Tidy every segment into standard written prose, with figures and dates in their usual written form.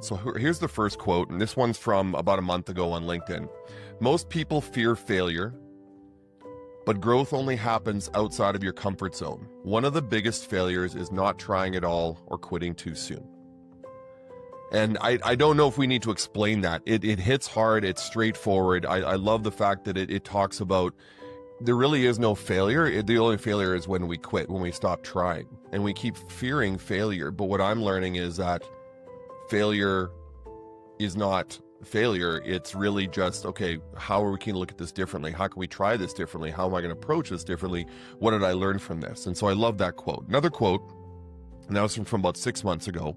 So here's the first quote, and this one's from about a month ago on LinkedIn. Most people fear failure, but growth only happens outside of your comfort zone. One of the biggest failures is not trying at all or quitting too soon. And I don't know if we need to explain that. It hits hard. It's straightforward. I love the fact that it talks about there really is no failure. The only failure is when we quit, when we stop trying. And we keep fearing failure. But what I'm learning is that failure is not failure. It's really just, okay, how are we going to look at this differently? How can we try this differently? How am I going to approach this differently? What did I learn from this? And so I love that quote. Another quote, and that was from about 6 months ago.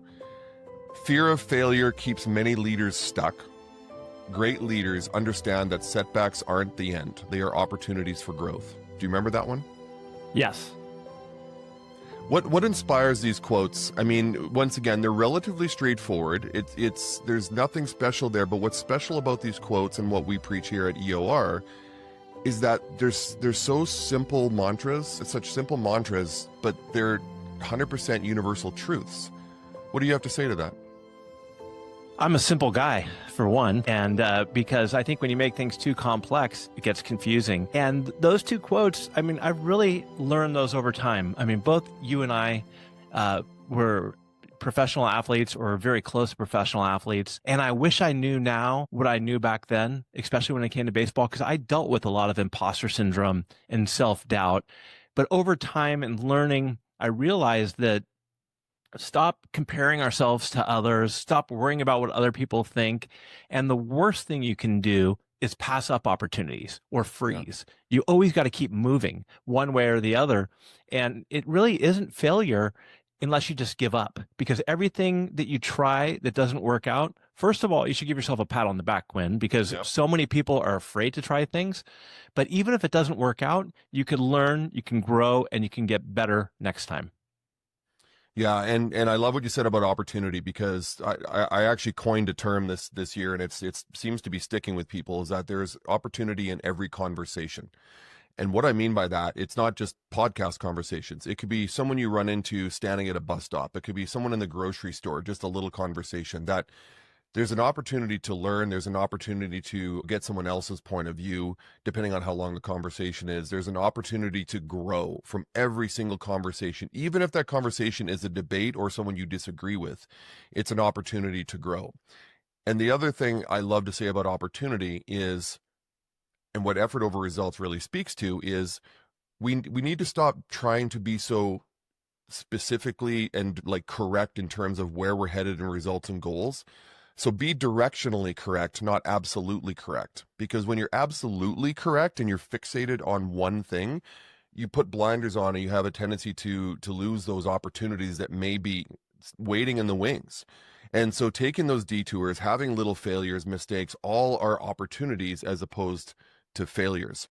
Fear of failure keeps many leaders stuck. Great leaders understand that setbacks aren't the end. They are opportunities for growth. Do you remember that one? Yes. What inspires these quotes? I mean, once again, they're relatively straightforward. There's nothing special there, but what's special about these quotes and what we preach here at EOR is that they're so simple mantras, such simple mantras, but they're 100% universal truths. What do you have to say to that? I'm a simple guy, for one, and because I think when you make things too complex, it gets confusing. And those two quotes, I mean, I've really learned those over time. I mean, both you and I were professional athletes or very close to professional athletes. And I wish I knew now what I knew back then, especially when it came to baseball, because I dealt with a lot of imposter syndrome and self-doubt. But over time and learning, I realized that stop comparing ourselves to others, stop worrying about what other people think. And the worst thing you can do is pass up opportunities or freeze. Yeah. You always got to keep moving one way or the other. And it really isn't failure unless you just give up, because everything that you try that doesn't work out, first of all, you should give yourself a pat on the back, Quinn, because so many people are afraid to try things. But even if it doesn't work out, you can learn, you can grow, and you can get better next time. Yeah, and I love what you said about opportunity, because I actually coined a term this year, and it seems to be sticking with people, is that there's opportunity in every conversation. And what I mean by that, it's not just podcast conversations. It could be someone you run into standing at a bus stop. It could be someone in the grocery store, just a little conversation. That there's an opportunity to learn. There's an opportunity to get someone else's point of view, depending on how long the conversation is. There's an opportunity to grow from every single conversation. Even if that conversation is a debate or someone you disagree with, it's an opportunity to grow. And the other thing I love to say about opportunity is, and what effort over results really speaks to, is we need to stop trying to be so specifically and like correct in terms of where we're headed in results and goals. So be directionally correct, not absolutely correct. Because when you're absolutely correct and you're fixated on one thing, you put blinders on and you have a tendency to lose those opportunities that may be waiting in the wings. And so taking those detours, having little failures, mistakes, all are opportunities as opposed to failures.